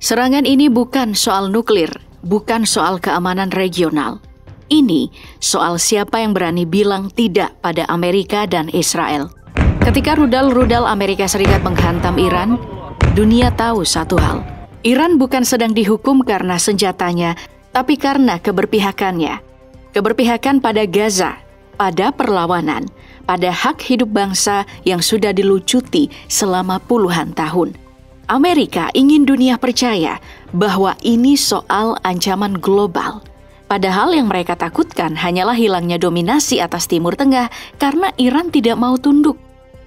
Serangan ini bukan soal nuklir, bukan soal keamanan regional. Ini soal siapa yang berani bilang tidak pada Amerika dan Israel. Ketika rudal-rudal Amerika Serikat menghantam Iran, dunia tahu satu hal. Iran bukan sedang dihukum karena senjatanya, tapi karena keberpihakannya. Keberpihakan pada Gaza, pada perlawanan, pada hak hidup bangsa yang sudah dilucuti selama puluhan tahun. Amerika ingin dunia percaya bahwa ini soal ancaman global. Padahal yang mereka takutkan hanyalah hilangnya dominasi atas Timur Tengah karena Iran tidak mau tunduk.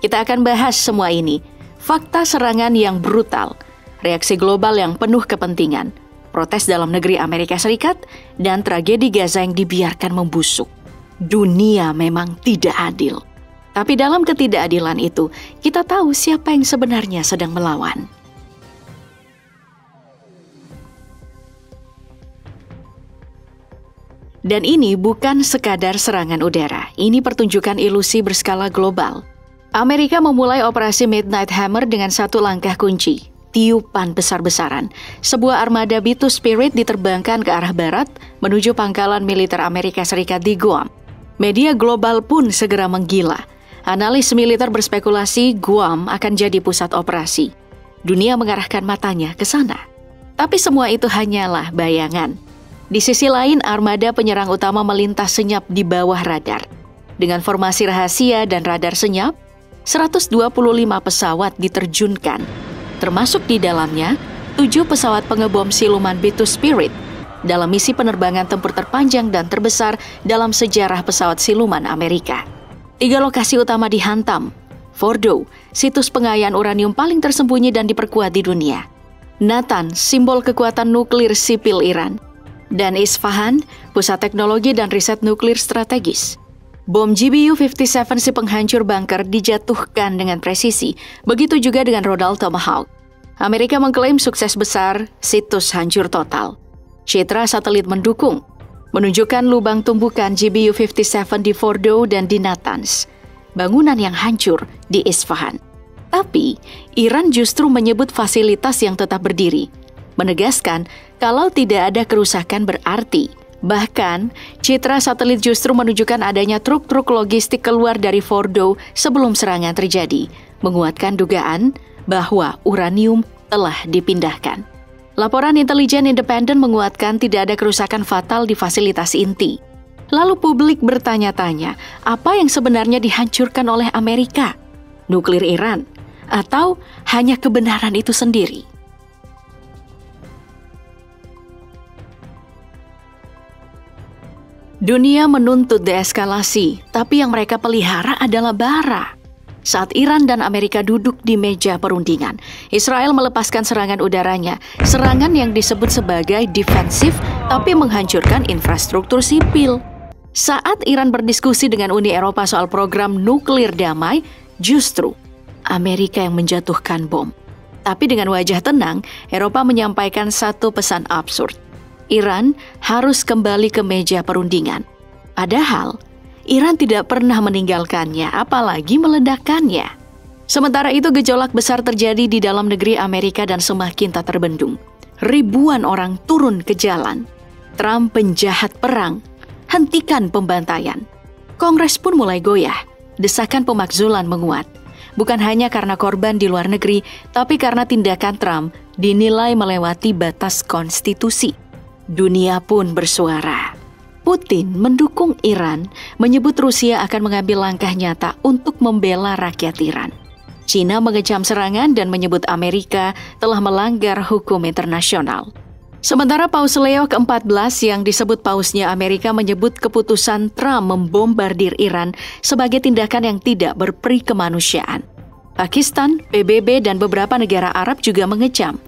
Kita akan bahas semua ini. Fakta serangan yang brutal, reaksi global yang penuh kepentingan, protes dalam negeri Amerika Serikat, dan tragedi Gaza yang dibiarkan membusuk. Dunia memang tidak adil. Tapi dalam ketidakadilan itu, kita tahu siapa yang sebenarnya sedang melawan. Dan ini bukan sekadar serangan udara, ini pertunjukan ilusi berskala global. Amerika memulai operasi Midnight Hammer dengan satu langkah kunci, tiupan besar-besaran. Sebuah armada B-2 Spirit diterbangkan ke arah barat menuju pangkalan militer Amerika Serikat di Guam. Media global pun segera menggila. Analis militer berspekulasi Guam akan jadi pusat operasi. Dunia mengarahkan matanya ke sana. Tapi semua itu hanyalah bayangan. Di sisi lain, armada penyerang utama melintas senyap di bawah radar. Dengan formasi rahasia dan radar senyap, 125 pesawat diterjunkan. Termasuk di dalamnya, 7 pesawat pengebom siluman B-2 Spirit dalam misi penerbangan tempur terpanjang dan terbesar dalam sejarah pesawat siluman Amerika. 3 lokasi utama dihantam. Fordow, situs pengayaan uranium paling tersembunyi dan diperkuat di dunia. Natanz, simbol kekuatan nuklir sipil Iran. Dan Isfahan, pusat teknologi dan riset nuklir strategis. Bom GBU-57 si penghancur bunker dijatuhkan dengan presisi, begitu juga dengan rudal Tomahawk. Amerika mengklaim sukses besar, situs hancur total. Citra satelit mendukung, menunjukkan lubang tumbukan GBU-57 di Fordow dan di Natanz, bangunan yang hancur di Isfahan. Tapi, Iran justru menyebut fasilitas yang tetap berdiri, menegaskan kalau tidak ada kerusakan berarti. Bahkan, citra satelit justru menunjukkan adanya truk-truk logistik keluar dari Fordow sebelum serangan terjadi, menguatkan dugaan bahwa uranium telah dipindahkan. Laporan intelijen independen menguatkan tidak ada kerusakan fatal di fasilitas inti. Lalu publik bertanya-tanya, apa yang sebenarnya dihancurkan oleh Amerika? Nuklir Iran? Atau hanya kebenaran itu sendiri? Dunia menuntut deeskalasi, tapi yang mereka pelihara adalah bara. Saat Iran dan Amerika duduk di meja perundingan, Israel melepaskan serangan udaranya, serangan yang disebut sebagai defensif tapi menghancurkan infrastruktur sipil. Saat Iran berdiskusi dengan Uni Eropa soal program nuklir damai, justru Amerika yang menjatuhkan bom. Tapi dengan wajah tenang, Eropa menyampaikan satu pesan absurd. Iran harus kembali ke meja perundingan. Padahal, Iran tidak pernah meninggalkannya, apalagi meledakkannya. Sementara itu, gejolak besar terjadi di dalam negeri Amerika dan semakin tak terbendung. Ribuan orang turun ke jalan. Trump penjahat perang, hentikan pembantaian. Kongres pun mulai goyah, desakan pemakzulan menguat. Bukan hanya karena korban di luar negeri, tapi karena tindakan Trump dinilai melewati batas konstitusi. Dunia pun bersuara. Putin mendukung Iran, menyebut Rusia akan mengambil langkah nyata untuk membela rakyat Iran. China mengecam serangan dan menyebut Amerika telah melanggar hukum internasional. Sementara Paus Leo ke-14 yang disebut pausnya Amerika menyebut keputusan Trump membombardir Iran sebagai tindakan yang tidak berperi kemanusiaan. Pakistan, PBB, dan beberapa negara Arab juga mengecam.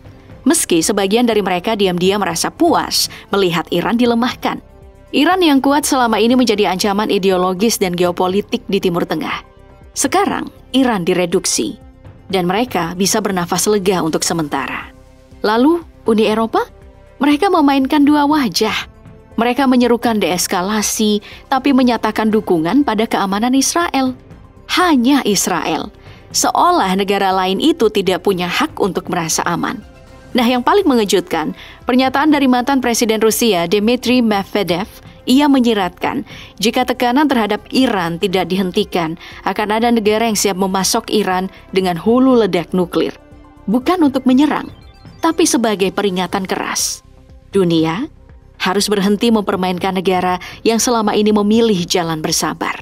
Meski sebagian dari mereka diam-diam merasa puas melihat Iran dilemahkan. Iran yang kuat selama ini menjadi ancaman ideologis dan geopolitik di Timur Tengah. Sekarang, Iran direduksi, dan mereka bisa bernafas lega untuk sementara. Lalu, Uni Eropa? Mereka memainkan dua wajah. Mereka menyerukan deeskalasi, tapi menyatakan dukungan pada keamanan Israel. Hanya Israel. Seolah negara lain itu tidak punya hak untuk merasa aman. Nah, yang paling mengejutkan, pernyataan dari mantan Presiden Rusia Dmitry Medvedev. Ia menyiratkan, jika tekanan terhadap Iran tidak dihentikan, akan ada negara yang siap memasok Iran dengan hulu ledak nuklir. Bukan untuk menyerang, tapi sebagai peringatan keras. Dunia harus berhenti mempermainkan negara yang selama ini memilih jalan bersabar.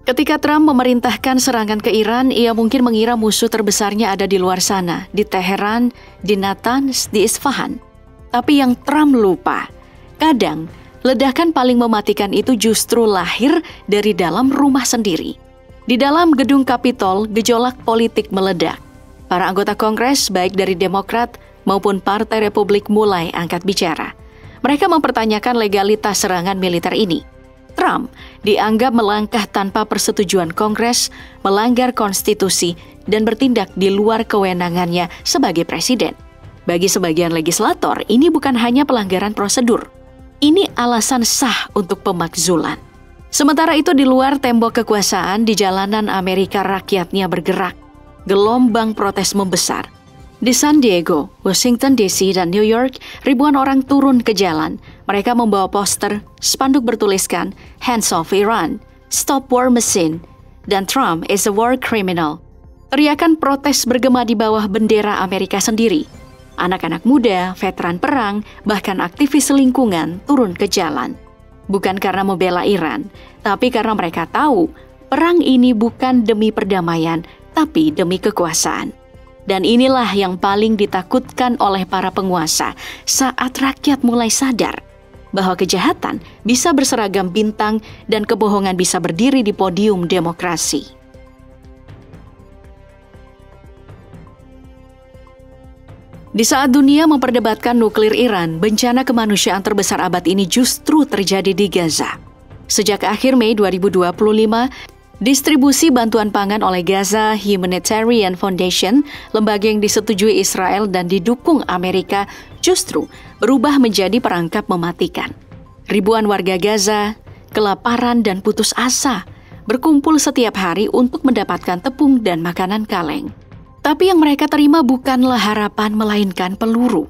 Ketika Trump memerintahkan serangan ke Iran, ia mungkin mengira musuh terbesarnya ada di luar sana, di Teheran, di Natanz, di Isfahan. Tapi yang Trump lupa, kadang ledakan paling mematikan itu justru lahir dari dalam rumah sendiri. Di dalam gedung Kapitol, gejolak politik meledak. Para anggota Kongres, baik dari Demokrat maupun Partai Republik mulai angkat bicara. Mereka mempertanyakan legalitas serangan militer ini. Trump dianggap melangkah tanpa persetujuan Kongres, melanggar konstitusi, dan bertindak di luar kewenangannya sebagai presiden. Bagi sebagian legislator, ini bukan hanya pelanggaran prosedur. Ini alasan sah untuk pemakzulan. Sementara itu di luar tembok kekuasaan, di jalanan Amerika rakyatnya bergerak. Gelombang protes membesar. Di San Diego, Washington DC, dan New York, ribuan orang turun ke jalan. Mereka membawa poster, spanduk bertuliskan, "Hands off Iran, Stop War Machine," dan "Trump is a war criminal." Teriakan protes bergema di bawah bendera Amerika sendiri. Anak-anak muda, veteran perang, bahkan aktivis lingkungan turun ke jalan. Bukan karena membela Iran, tapi karena mereka tahu perang ini bukan demi perdamaian, tapi demi kekuasaan. Dan inilah yang paling ditakutkan oleh para penguasa saat rakyat mulai sadar bahwa kejahatan bisa berseragam bintang dan kebohongan bisa berdiri di podium demokrasi. Di saat dunia memperdebatkan nuklir Iran, bencana kemanusiaan terbesar abad ini justru terjadi di Gaza. Sejak akhir Mei 2025, distribusi bantuan pangan oleh Gaza Humanitarian Foundation, lembaga yang disetujui Israel dan didukung Amerika, justru berubah menjadi perangkap mematikan. Ribuan warga Gaza kelaparan dan putus asa, berkumpul setiap hari untuk mendapatkan tepung dan makanan kaleng. Tapi yang mereka terima bukanlah harapan melainkan peluru.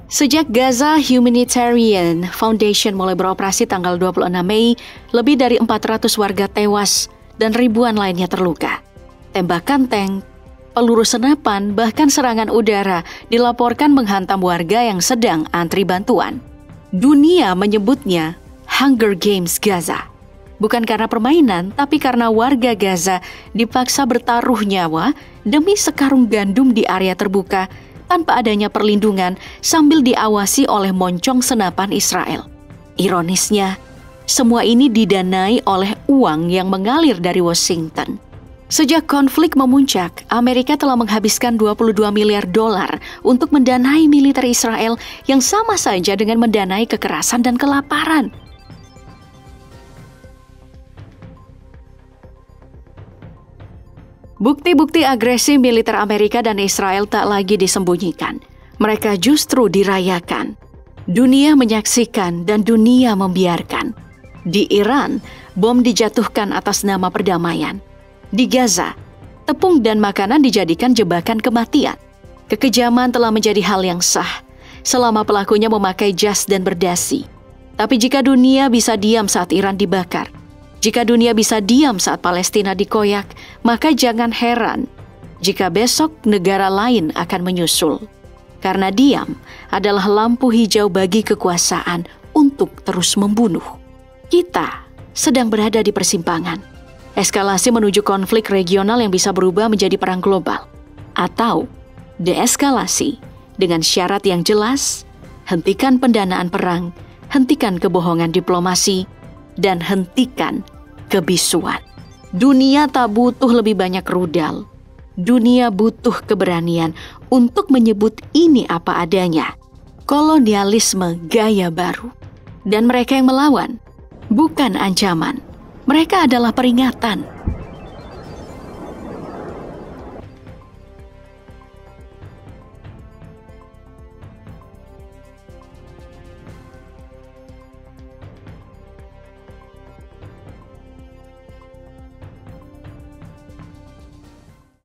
Sejak Gaza Humanitarian Foundation mulai beroperasi tanggal 26 Mei, lebih dari 400 warga tewas dan ribuan lainnya terluka. Tembakan tank, peluru senapan, bahkan serangan udara dilaporkan menghantam warga yang sedang antri bantuan. Dunia menyebutnya Hunger Games Gaza. Bukan karena permainan, tapi karena warga Gaza dipaksa bertaruh nyawa demi sekarung gandum di area terbuka tanpa adanya perlindungan sambil diawasi oleh moncong senapan Israel. Ironisnya, semua ini didanai oleh uang yang mengalir dari Washington. Sejak konflik memuncak, Amerika telah menghabiskan 22 miliar dolar untuk mendanai militer Israel yang sama saja dengan mendanai kekerasan dan kelaparan. Bukti-bukti agresi militer Amerika dan Israel tak lagi disembunyikan. Mereka justru dirayakan. Dunia menyaksikan dan dunia membiarkan. Di Iran, bom dijatuhkan atas nama perdamaian. Di Gaza, tepung dan makanan dijadikan jebakan kematian. Kekejaman telah menjadi hal yang sah, selama pelakunya memakai jas dan berdasi. Tapi jika dunia bisa diam saat Iran dibakar, jika dunia bisa diam saat Palestina dikoyak, maka jangan heran jika besok negara lain akan menyusul. Karena diam adalah lampu hijau bagi kekuasaan untuk terus membunuh. Kita sedang berada di persimpangan. Eskalasi menuju konflik regional yang bisa berubah menjadi perang global. Atau deeskalasi dengan syarat yang jelas, hentikan pendanaan perang, hentikan kebohongan diplomasi, dan hentikan kebisuan. Dunia tak butuh lebih banyak rudal. Dunia butuh keberanian untuk menyebut ini apa adanya. Kolonialisme gaya baru. Dan mereka yang melawan bukan ancaman. Mereka adalah peringatan.